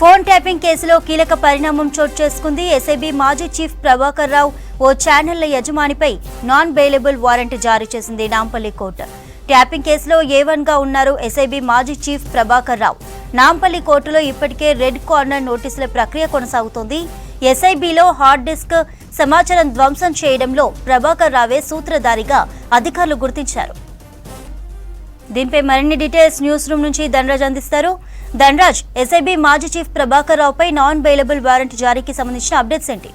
Phone tapping కేసులో కీలక పరిణామం చోటు చేసుకుంది. ఎస్ఐబి మాజీ చీఫ్ ప్రభాకర్ రావు ఓ ఛానళ్ల యజమానిపై నాన్ బెయిలబుల్ వారెంట్ జారీ చేసింది నాంపల్లి కోర్టు. ట్యాపింగ్ కేసులో A1గా ఉన్నారు ఎస్ఐబి మాజీ చీఫ్ ప్రభాకర్ రావు. నాంపల్లి కోర్టులో ఇప్పటికే రెడ్ కార్నర్ నోటీసుల ప్రక్రియ కొనసాగుతోంది. ఎస్ఐబిలో హార్డ్ డిస్క్ సమాచారం ధ్వంసం చేయడంలో ప్రభాకర్ రావే సూత్రధారిగా అధికారులు గుర్తించారు. దీనిపై మరిన్ని డీటెయిల్స్ న్యూస్ రూమ్ నుంచి ధనరాజ్ అందిస్తారు. ధనరాజ్, ఎస్ఐబి మాజీ చీఫ్ ప్రభాకర్ రావుపై నాన్ బెయిలబుల్ వారెంట్ జారీకి సంబంధించిన అప్డేట్స్ ఏంటి?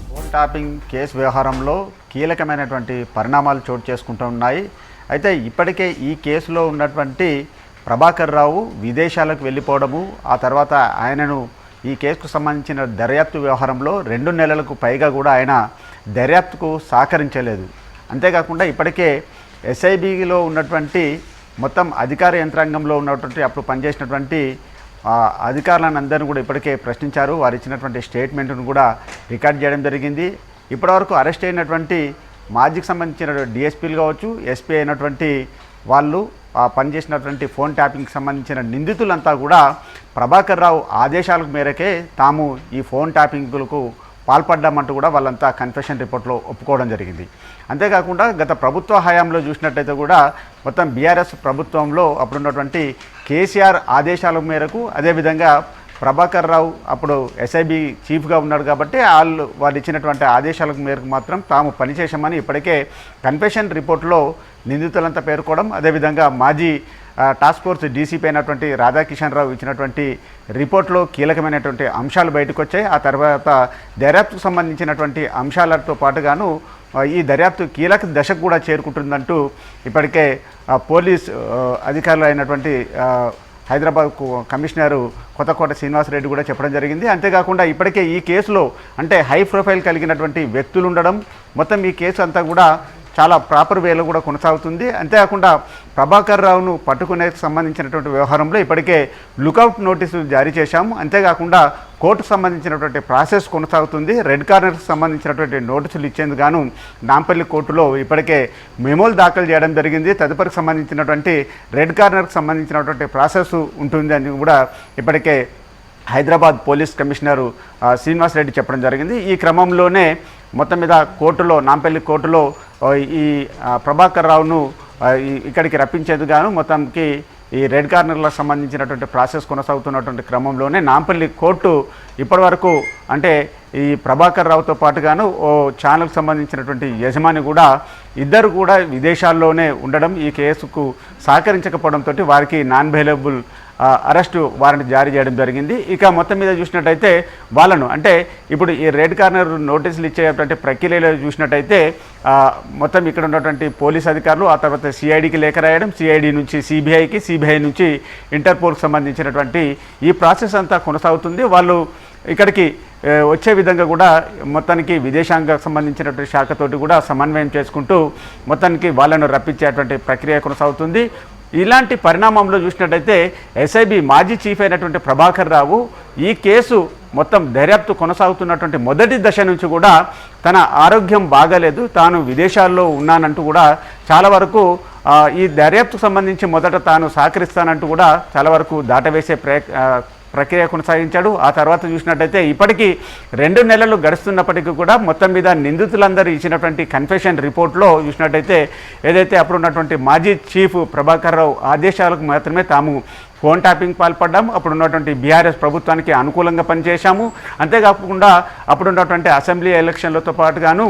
ఫోన్ ట్యాపింగ్ కేసు వ్యవహారంలో కీలకమైనటువంటి పరిణామాలు చోటు చేసుకుంటున్నాయి. అయితే ఇప్పటికే ఈ కేసులో ఉన్నటువంటి ప్రభాకర్ రావు విదేశాలకు వెళ్ళిపోవడము, ఆ తర్వాత ఆయనను ఈ కేసుకు సంబంధించిన దర్యాప్తు వ్యవహారంలో 2 నెలలకు పైగా కూడా ఆయన దర్యాప్తుకు సహకరించలేదు. అంతేకాకుండా ఇప్పటికే ఎస్ఐబిలో ఉన్నటువంటి మొత్తం అధికార యంత్రాంగంలో ఉన్నటువంటి అప్పుడు పనిచేసినటువంటి అధికారులను అందరినీ కూడా ఇప్పటికే ప్రశ్నించారు. వారు ఇచ్చినటువంటి స్టేట్మెంట్ను కూడా రికార్డ్ చేయడం జరిగింది. ఇప్పటివరకు అరెస్ట్ అయినటువంటి మాజీకి సంబంధించిన డిఎస్పీలు కావచ్చు, ఎస్పీ అయినటువంటి వాళ్ళు పనిచేసినటువంటి ఫోన్ ట్యాపింగ్కి సంబంధించిన నిందితులంతా కూడా ప్రభాకర్ రావు ఆదేశాల మేరకే తాము ఈ ఫోన్ ట్యాపింగ్లకు పాల్పడ్డామంటూ కూడా వాళ్ళంతా కన్ఫెషన్ రిపోర్ట్లో ఒప్పుకోవడం జరిగింది. అంతేకాకుండా గత ప్రభుత్వ హయాంలో చూసినట్టయితే కూడా మొత్తం బీఆర్ఎస్ ప్రభుత్వంలో అప్పుడున్నటువంటి కేసీఆర్ ఆదేశాల మేరకు, అదేవిధంగా ప్రభాకర్ రావు అప్పుడు ఎస్ఐబి చీఫ్గా ఉన్నాడు కాబట్టి వాళ్ళు ఇచ్చినటువంటి ఆదేశాల మేరకు మాత్రం తాము పనిచేశామని ఇప్పటికే కన్ఫెషన్ రిపోర్ట్లో నిందితులంతా పేర్కోవడం, అదేవిధంగా మాజీ టాస్క్ ఫోర్స్ డీసీపీ అయినటువంటి రాధాకిషన్ రావు ఇచ్చినటువంటి రిపోర్ట్లో కీలకమైనటువంటి అంశాలు బయటకు వచ్చాయి. ఆ తర్వాత దర్యాప్తుకు సంబంధించినటువంటి అంశాలతో పాటుగాను ఈ దర్యాప్తు కీలక దశకు కూడా చేరుకుంటుందంటూ ఇప్పటికే పోలీస్ అధికారులు అయినటువంటి హైదరాబాద్ కమిషనరు కొత్తకోట శ్రీనివాసరెడ్డి కూడా చెప్పడం జరిగింది. అంతేకాకుండా ఇప్పటికే ఈ కేసులో అంటే హై ప్రొఫైల్ కలిగినటువంటి వ్యక్తులు ఉండడం, మొత్తం ఈ కేసు అంతా కూడా చాలా ప్రాపర్ వేలో కూడా కొనసాగుతుంది. అంతేకాకుండా ప్రభాకర్ రావును పట్టుకునే సంబంధించినటువంటి వ్యవహారంలో ఇప్పటికే లుకౌట్ నోటీసులు జారీ చేశాము. అంతేకాకుండా కోర్టుకు సంబంధించినటువంటి ప్రాసెస్ కొనసాగుతుంది. రెడ్ కార్నర్కి సంబంధించినటువంటి నోటీసులు ఇచ్చేందుకు గాను నాంపల్లి కోర్టులో ఇప్పటికే మెమోలు దాఖలు చేయడం జరిగింది. తదుపరికి సంబంధించినటువంటి రెడ్ కార్నర్కి సంబంధించినటువంటి ప్రాసెస్ ఉంటుంది అని కూడా ఇప్పటికే హైదరాబాద్ పోలీస్ కమిషనరు శ్రీనివాసరెడ్డి చెప్పడం జరిగింది. ఈ క్రమంలోనే మొత్తం మీద కోర్టులో నాంపల్లి కోర్టులో ఈ ప్రభాకర్ రావును ఇక్కడికి రప్పించేందుకు గాను మొత్తంకి ఈ రెడ్ కార్నర్లకు సంబంధించినటువంటి ప్రాసెస్ కొనసాగుతున్నటువంటి క్రమంలోనే నాంపల్లి కోర్టు ఇప్పటివరకు అంటే ఈ ప్రభాకర్ రావుతో పాటుగాను ఓ ఛానల్కి సంబంధించినటువంటి యజమాని కూడా ఇద్దరు కూడా విదేశాల్లోనే ఉండడం, ఈ కేసుకు సహకరించకపోవడంతో వారికి నాన్ బెయిలబుల్ అరెస్టు వారెంట్ జారీ చేయడం జరిగింది. ఇక మొత్తం మీద చూసినట్టయితే వాళ్ళను అంటే ఇప్పుడు ఈ రెడ్ కార్నర్ నోటీసులు ఇచ్చేటువంటి ప్రక్రియలో చూసినట్టయితే మొత్తం ఇక్కడ ఉన్నటువంటి పోలీస్ అధికారులు ఆ తర్వాత సిఐడికి లేఖ రాయడం, సిఐడి నుంచి సిబిఐకి, సిబిఐ నుంచి ఇంటర్పోల్కి సంబంధించినటువంటి ఈ ప్రాసెస్ అంతా కొనసాగుతుంది. వాళ్ళు ఇక్కడికి వచ్చే విధంగా కూడా మొత్తానికి విదేశాంగ సంబంధించినటువంటి శాఖతోటి కూడా సమన్వయం చేసుకుంటూ మొత్తానికి వాళ్ళను రప్పించేటువంటి ప్రక్రియ కొనసాగుతుంది. ఇలాంటి పరిణామంలో చూసినట్టయితే ఎస్ఐబి మాజీ చీఫ్ అయినటువంటి ప్రభాకర్ రావు ఈ కేసు మొత్తం దర్యాప్తు కొనసాగుతున్నటువంటి మొదటి దశ నుంచి కూడా తన ఆరోగ్యం బాగాలేదు, తాను విదేశాల్లో ఉన్నానంటూ కూడా చాలా వరకు ఈ దర్యాప్తుకు సంబంధించి మొదట తాను సహకరిస్తానంటూ కూడా చాలా వరకు దాటవేసే ప్రక్రియ కొనసాగించాడు. ఆ తర్వాత చూసినట్టయితే ఇప్పటికీ 2 నెలలు గడుస్తున్నప్పటికీ కూడా మొత్తం మీద నిందితులందరూ ఇచ్చినటువంటి కన్ఫెషన్ రిపోర్ట్లో చూసినట్టయితే ఏదైతే అప్పుడు ఉన్నటువంటి మాజీ చీఫ్ ప్రభాకర్ రావు ఆదేశాలకు మాత్రమే తాము ఫోన్ ట్యాపింగ్ పాల్పడ్డాము, అప్పుడు ఉన్నటువంటి బీఆర్ఎస్ ప్రభుత్వానికి అనుకూలంగా పనిచేశాము, అంతేకాకుండా అప్పుడు ఉన్నటువంటి అసెంబ్లీ ఎలక్షన్లతో పాటుగాను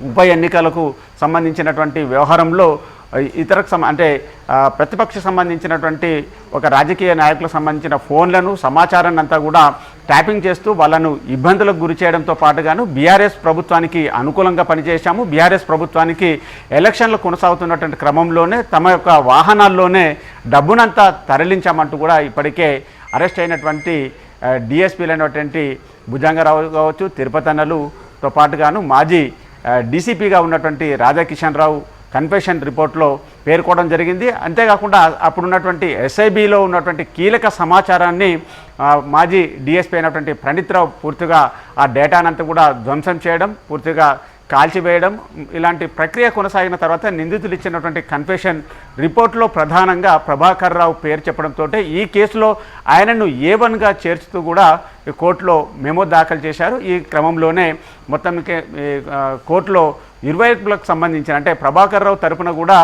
ఉప ఎన్నికలకు సంబంధించినటువంటి వ్యవహారంలో ఇతరకు అంటే ప్రతిపక్ష సంబంధించినటువంటి ఒక రాజకీయ నాయకులకు సంబంధించిన ఫోన్లను సమాచారాన్ని అంతా కూడా ట్యాపింగ్ చేస్తూ వాళ్ళను ఇబ్బందులకు గురి చేయడంతో పాటుగాను బీఆర్ఎస్ ప్రభుత్వానికి అనుకూలంగా పనిచేశాము, బీఆర్ఎస్ ప్రభుత్వానికి ఎలక్షన్లు కొనసాగుతున్నటువంటి క్రమంలోనే తమ యొక్క వాహనాల్లోనే డబ్బునంతా తరలించామంటూ కూడా ఇప్పటికే అరెస్ట్ అయినటువంటి డిఎస్పీలు అయినటువంటి భుజంగరావు కావచ్చు, తిరుపతి అన్నలుతో పాటుగాను మాజీ డీసీపీగా ఉన్నటువంటి రాధాకిషన్ రావు కన్ఫెషన్ రిపోర్ట్లో పేర్కోవడం జరిగింది. అంతేకాకుండా అప్పుడున్నటువంటి ఎస్ఐబిలో ఉన్నటువంటి కీలక సమాచారాన్ని మాజీ డిఎస్పీ అయినటువంటి ప్రణీత్ రావు పూర్తిగా ఆ డేటానంతా కూడా ధ్వంసం చేయడం, పూర్తిగా కాల్చివేయడం ఇలాంటి ప్రక్రియ కొనసాగిన తర్వాత నిందితులు ఇచ్చినటువంటి కన్ఫెషన్ రిపోర్ట్లో ప్రధానంగా ప్రభాకర్ రావు పేరు చెప్పడంతో ఈ కేసులో ఆయనను A1గా చేర్చుతూ కూడా కోర్టులో మెమో దాఖలు చేశారు. ఈ క్రమంలోనే మొత్తానికి కోర్టులో ఇరువైపులకు సంబంధించిన అంటే ప్రభాకర్ రావు తరపున కూడా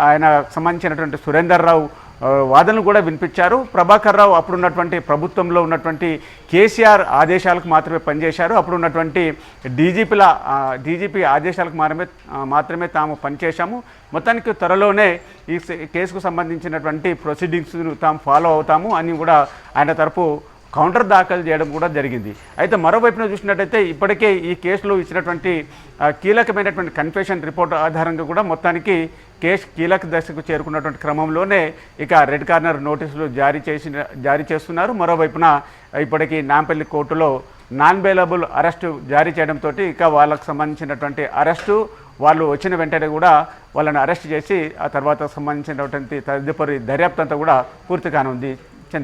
ఆయన సంబంధించినటువంటి సురేందర్ రావు వాదనలు కూడా వినిపించారు. ప్రభాకర్ రావు అప్పుడున్నటువంటి ప్రభుత్వంలో ఉన్నటువంటి కేసీఆర్ ఆదేశాలకు మాత్రమే పనిచేశారు. అప్పుడున్నటువంటి డీజీపీ ఆదేశాలకు మాత్రమే తాము పనిచేశాము. మొత్తానికి త్వరలోనే ఈ కేసుకు సంబంధించినటువంటి ప్రొసీడింగ్స్ను తాము ఫాలో అవుతాము అని కూడా ఆయన తరపు కౌంటర్ దాఖలు చేయడం కూడా జరిగింది. అయితే మరోవైపున చూసినట్టయితే ఇప్పటికే ఈ కేసులో ఇచ్చినటువంటి కీలకమైనటువంటి కన్ఫెషన్ రిపోర్ట్ ఆధారంగా కూడా మొత్తానికి కేసు కీలక దశకు చేరుకున్నటువంటి క్రమంలోనే ఇక రెడ్ కార్నర్ నోటీసులు జారీ చేస్తున్నారు. మరోవైపున ఇప్పటికీ నాంపల్లి కోర్టులో నాన్ బెయిలబుల్ అరెస్టు జారీ చేయడంతో ఇక వాళ్ళకు సంబంధించినటువంటి అరెస్టు వాళ్ళు వచ్చిన వెంటనే కూడా వాళ్ళని అరెస్ట్ చేసి ఆ తర్వాత సంబంధించినటువంటి తదుపరి దర్యాప్తు అంతా కూడా పూర్తి కానుంది.